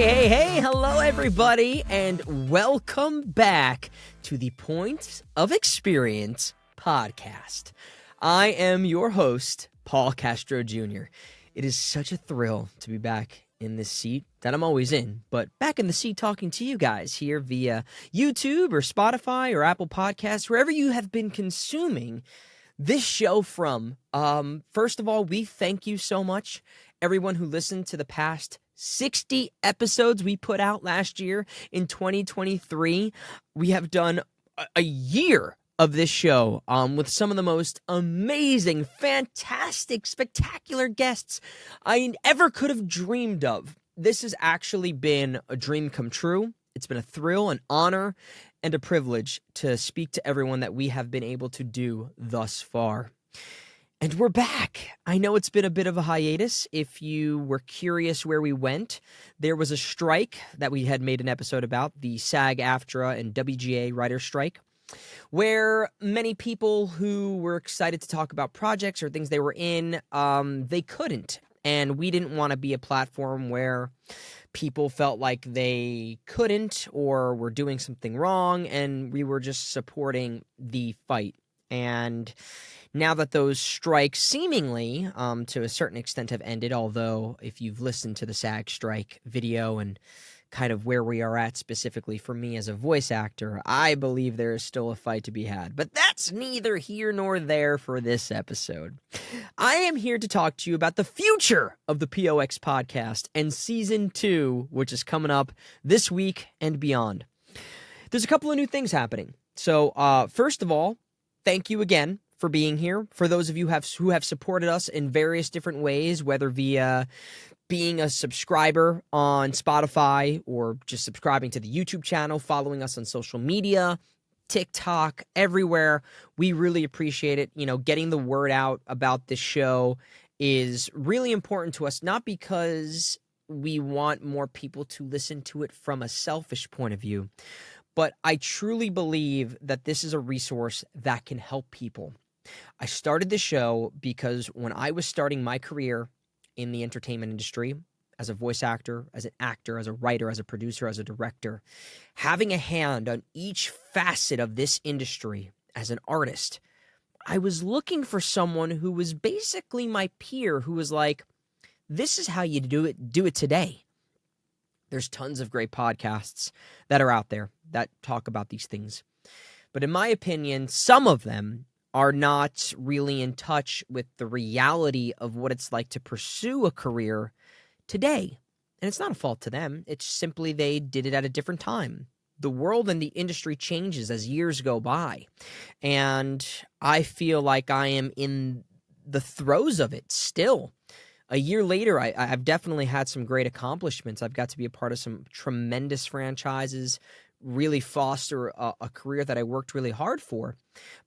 Hey, hello everybody, and welcome back to the Point of Experience podcast. I am your host, Paul Castro Jr. It is such a thrill to be back in this seat that I'm always in, but back in the seat talking to you guys here via YouTube or Spotify or Apple Podcasts, wherever you have been consuming this show from. First of all, we thank you so much, everyone who listened to the past 60 episodes we put out last year in 2023. We have done a year of this show with some of the most amazing, fantastic, spectacular guests I ever could have dreamed of. This has actually been a dream come true. It's been a thrill, an honor, and a privilege to speak to everyone that we have been able to do thus far. And we're back. I know it's been a bit of a hiatus. If you were curious where we went, there was a strike that we had made an episode about, the SAG-AFTRA and WGA writer strike, where many people who were excited to talk about projects or things they were in, they couldn't. And we didn't want to be a platform where people felt like they couldn't or were doing something wrong, and we were just supporting the fight. And now that those strikes seemingly, to a certain extent, have ended, although if you've listened to the SAG strike video and kind of where we are at specifically for me as a voice actor, I believe there is still a fight to be had. But that's neither here nor there for this episode. I am here to talk to you about the future of the POX podcast and season 2, which is coming up this week and beyond. There's a couple of new things happening. So first of all, thank you again for being here. For those of you who have supported us in various different ways, whether via being a subscriber on Spotify or just subscribing to the YouTube channel, following us on social media, TikTok, everywhere. We really appreciate it. You know, getting the word out about this show is really important to us, not because we want more people to listen to it from a selfish point of view, but I truly believe that this is a resource that can help people. I started this show because when I was starting my career in the entertainment industry, as a voice actor, as an actor, as a writer, as a producer, as a director, having a hand on each facet of this industry as an artist, I was looking for someone who was basically my peer, who was like, this is how you do it today. There's tons of great podcasts that are out there that talk about these things. But in my opinion, some of them are not really in touch with the reality of what it's like to pursue a career today. And it's not a fault to them. It's simply they did it at a different time. The world and the industry changes as years go by. And I feel like I am in the throes of it still. A year later, I've definitely had some great accomplishments. I've got to be a part of some tremendous franchises, really foster a career that I worked really hard for.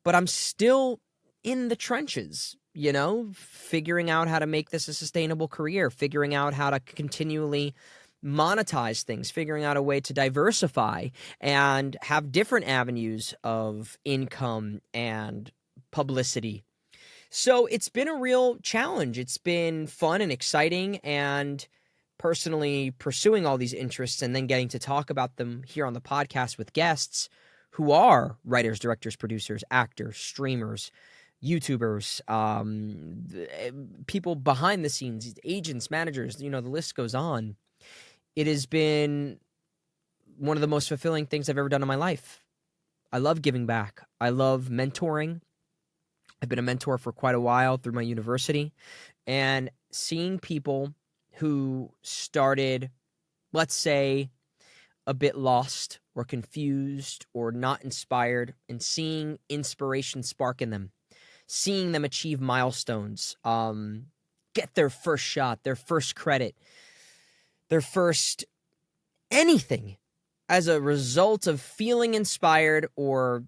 But I'm still in the trenches, you know, figuring out how to make this a sustainable career, figuring out how to continually monetize things, figuring out a way to diversify and have different avenues of income and publicity. So it's been a real challenge. It's been fun and exciting, and personally pursuing all these interests and then getting to talk about them here on the podcast with guests who are writers, directors, producers, actors, streamers, YouTubers, people behind the scenes, agents, managers, you know, the list goes on. It has been one of the most fulfilling things I've ever done in my life. I love giving back. I love mentoring. I've been a mentor for quite a while through my university, and seeing people who started, let's say, a bit lost or confused or not inspired, and seeing inspiration spark in them, seeing them achieve milestones, get their first shot, their first credit, their first anything as a result of feeling inspired or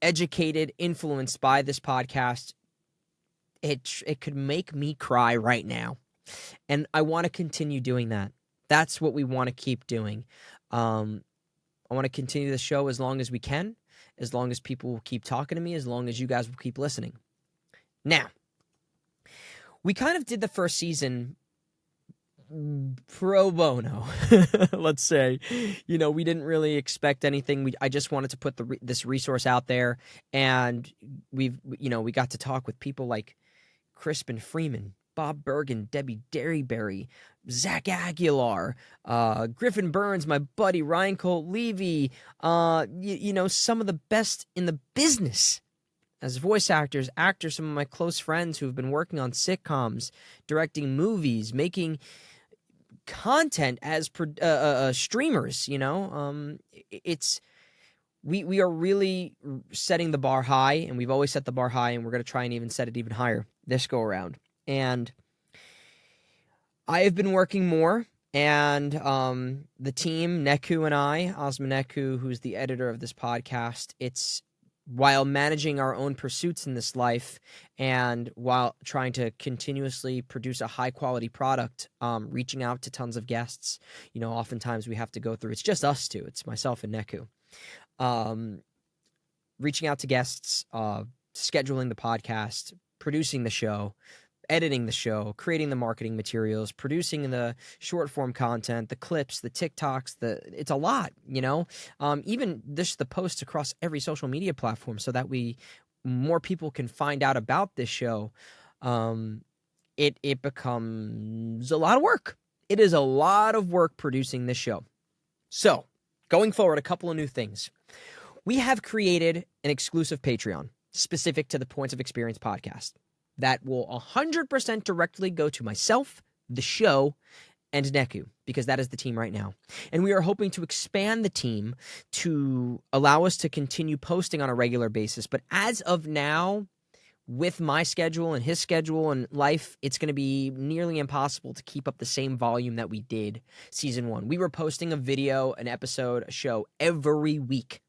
educated, influenced by this podcast, it could make me cry right now. And I want to continue doing that. That's what we want to keep doing. I want to continue the show as long as we can, as long as people will keep talking to me, as long as you guys will keep listening. Now, we kind of did the first season pro bono, let's say. We didn't really expect anything. I just wanted to put this resource out there, and we got to talk with people like Crispin Freeman, Bob Bergen, Debbie Derryberry, Zach Aguilar, Griffin Burns, my buddy Ryan Colt Levy, some of the best in the business as voice actors, some of my close friends who've been working on sitcoms, directing movies, making content as streamers. We are really setting the bar high, and we've always set the bar high, and we're going to try and even set it even higher this go around. And I have been working more, and the team, Neku and I, Osman Neku, who's the editor of this podcast, it's while managing our own pursuits in this life and while trying to continuously produce a high-quality product, reaching out to tons of guests. Oftentimes we have to go through, it's just us two, it's myself and Neku. Reaching out to guests, scheduling the podcast, producing the show, editing the show, creating the marketing materials, producing the short form content, the clips, the TikToks, it's a lot, even the posts across every social media platform so that more people can find out about this show. It becomes a lot of work. It is a lot of work producing this show. So going forward, a couple of new things. We have created an exclusive Patreon specific to the Points of Experience podcast that will 100% directly go to myself, the show, and Neku, because that is the team right now. And we are hoping to expand the team to allow us to continue posting on a regular basis. But as of now, with my schedule and his schedule and life, it's going to be nearly impossible to keep up the same volume that we did season 1. We were posting a video, an episode, a show every week.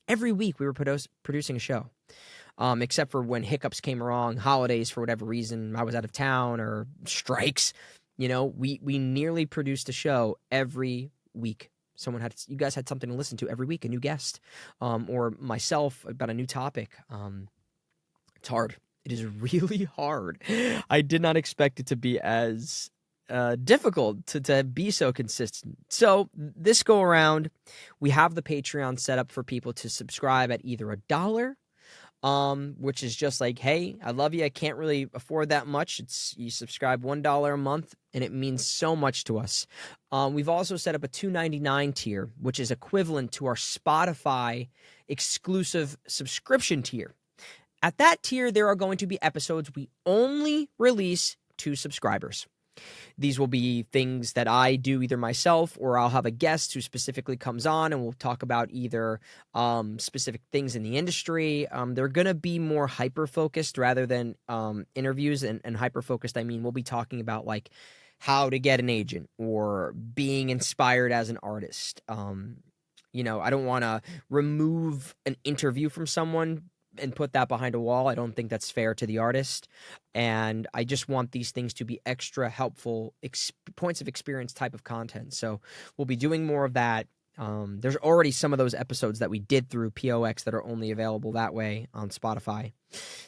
Every week we were producing a show. Except for when hiccups came along, holidays for whatever reason, I was out of town, or strikes. We nearly produced a show every week. You guys had something to listen to every week, a new guest, or myself about a new topic. It's hard. It is really hard. I did not expect it to be as difficult to be so consistent. So this go around, we have the Patreon set up for people to subscribe at either $1, which is just like, hey, I love you. I can't really afford that much. You subscribe $1 a month, and it means so much to us. We've also set up a $2.99 tier, which is equivalent to our Spotify exclusive subscription tier. At that tier, there are going to be episodes we only release to subscribers. These will be things that I do either myself, or I'll have a guest who specifically comes on and we'll talk about either specific things in the industry. They're going to be more hyper-focused rather than interviews. And hyper-focused, I mean, we'll be talking about like how to get an agent or being inspired as an artist. I don't want to remove an interview from someone and put that behind a wall. I don't think that's fair to the artist. And I just want these things to be extra helpful points of experience type of content. So we'll be doing more of that. There's already some of those episodes that we did through POX that are only available that way on Spotify.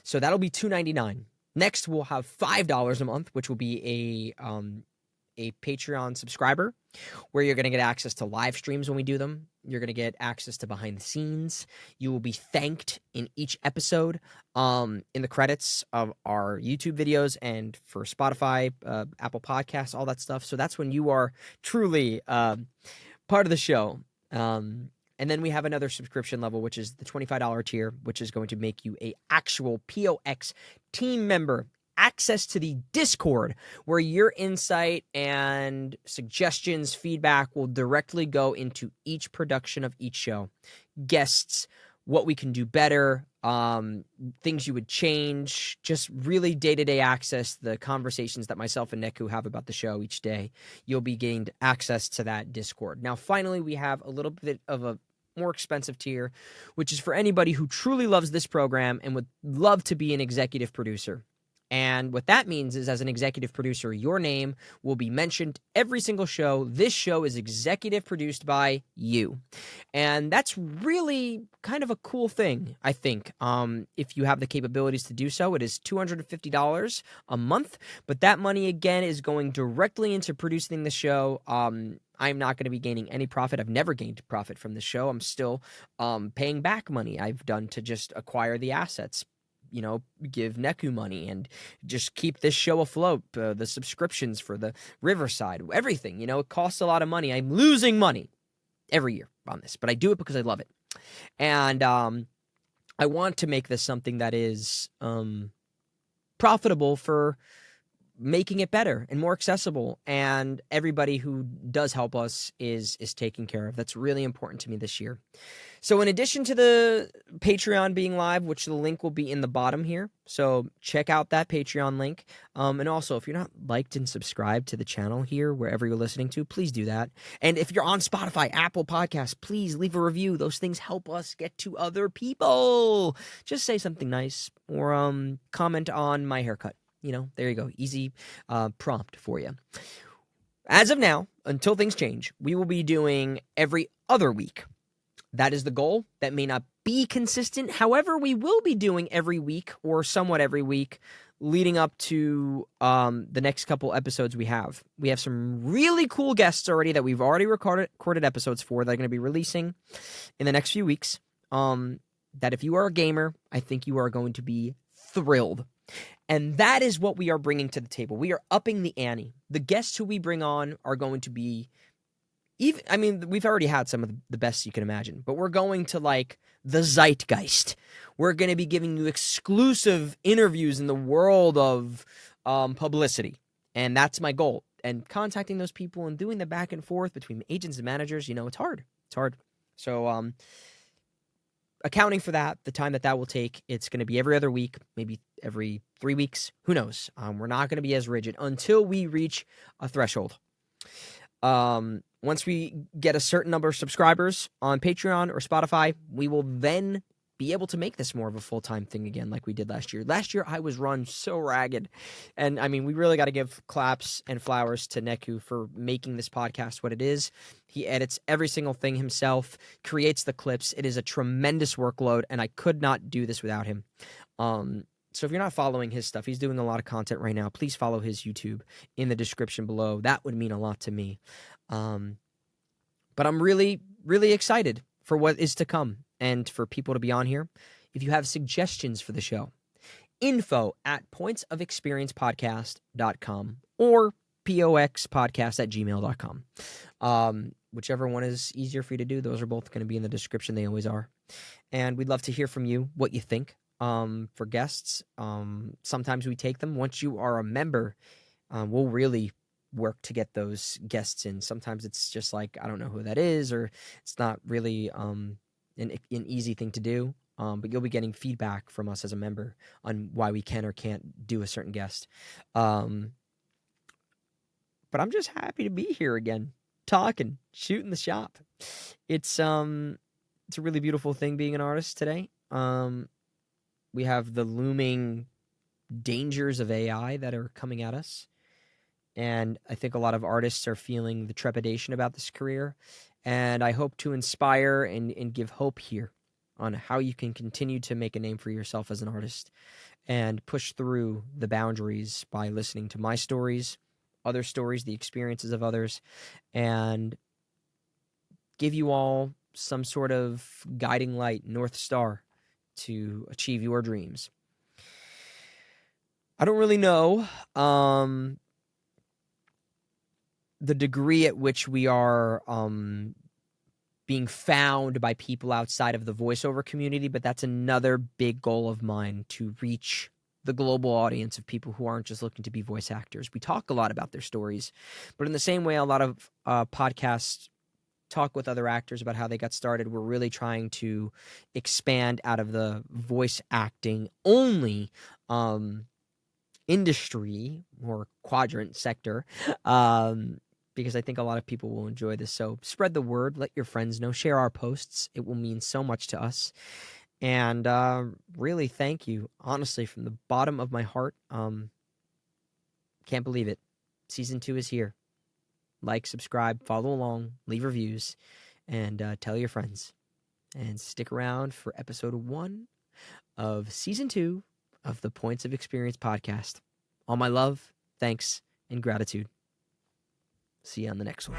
So that'll be $2.99. Next, we'll have $5 a month, which will be a Patreon subscriber, where you're going to get access to live streams when we do them. You're going to get access to behind the scenes. You will be thanked in each episode, in the credits of our YouTube videos and for Spotify, Apple Podcasts, all that stuff. So that's when you are truly part of the show. And then we have another subscription level, which is the $25 tier, which is going to make you a actual POX team member. Access to the Discord, where your insight and suggestions, feedback will directly go into each production of each show. Guests, what we can do better, things you would change, just really day-to-day access, the conversations that myself and Neku have about the show each day. You'll be gained access to that Discord. Now, finally, we have a little bit of a more expensive tier, which is for anybody who truly loves this program and would love to be an executive producer. And what that means is, as an executive producer, your name will be mentioned every single show. This show is executive produced by you. And that's really kind of a cool thing, I think. If you have the capabilities to do so, it is $250 a month. But that money, again, is going directly into producing the show. I'm not going to be gaining any profit. I've never gained profit from the show. I'm still paying back money I've done to just acquire the assets, give Neku money and just keep this show afloat, the subscriptions for the Riverside, everything, it costs a lot of money. I'm losing money every year on this, but I do it because I love it. And I want to make this something that is profitable for making it better and more accessible, and everybody who does help us is taken care of. That's really important to me this year. So in addition to the Patreon being live, which the link will be in the bottom here, so check out that Patreon link. And also, if you're not liked and subscribed to the channel here, wherever you're listening to, please do that. And if you're on Spotify, Apple Podcasts, please leave a review. Those things help us get to other people. Just say something nice or comment on my haircut. There you go. Easy prompt for you. As of now, until things change, we will be doing every other week. That is the goal. That may not be consistent. However, we will be doing every week or somewhat every week leading up to the next couple episodes we have. We have some really cool guests already that we've already recorded episodes for that are going to be releasing in the next few weeks. That if you are a gamer, I think you are going to be thrilled. And that is what we are bringing to the table. We are upping the ante. The guests who we bring on are going to be we've already had some of the best you can imagine, but we're going to the zeitgeist. We're going to be giving you exclusive interviews in the world of publicity. And that's my goal. And contacting those people and doing the back and forth between agents and managers, it's hard. It's hard. So accounting for that, the time that will take, it's going to be every other week, maybe every 3 weeks. Who knows? We're not going to be as rigid until we reach a threshold. Once we get a certain number of subscribers on Patreon or Spotify, we will then be able to make this more of a full-time thing again like we did last year. Last year, I was run so ragged. And, we really got to give claps and flowers to Neku for making this podcast what it is. He edits every single thing himself, creates the clips. It is a tremendous workload, and I could not do this without him. So if you're not following his stuff, he's doing a lot of content right now. Please follow his YouTube in the description below. That would mean a lot to me. But I'm really, really excited for what is to come and for people to be on here. If you have suggestions for the show, info@pointsofexperiencepodcast.com or poxpodcast@gmail.com. Whichever one is easier for you to do, those are both going to be in the description. They always are. And we'd love to hear from you, what you think. For guests, sometimes we take them. Once you are a member, we'll really work to get those guests in. Sometimes it's just I don't know who that is, or it's not really an easy thing to do. But you'll be getting feedback from us as a member on why we can or can't do a certain guest. But I'm just happy to be here again, talking, shooting the shop. It's a really beautiful thing being an artist today. We have the looming dangers of AI that are coming at us. And I think a lot of artists are feeling the trepidation about this career. And I hope to inspire and give hope here on how you can continue to make a name for yourself as an artist and push through the boundaries by listening to my stories, other stories, the experiences of others, and give you all some sort of guiding light, North Star, to achieve your dreams. I don't really know the degree at which we are being found by people outside of the voiceover community, but that's another big goal of mine, to reach the global audience of people who aren't just looking to be voice actors. We talk a lot about their stories, but in the same way a lot of podcasts talk with other actors about how they got started, we're really trying to expand out of the voice acting only industry or quadrant sector, because I think a lot of people will enjoy this. So spread the word, let your friends know, share our posts. It will mean so much to us. And really, thank you, honestly, from the bottom of my heart. Can't believe it. Season 2 is here. Like, subscribe, follow along, leave reviews, and tell your friends. And stick around for episode 1 of season 2 of the Points of Experience podcast. All my love, thanks, and gratitude. See you on the next one.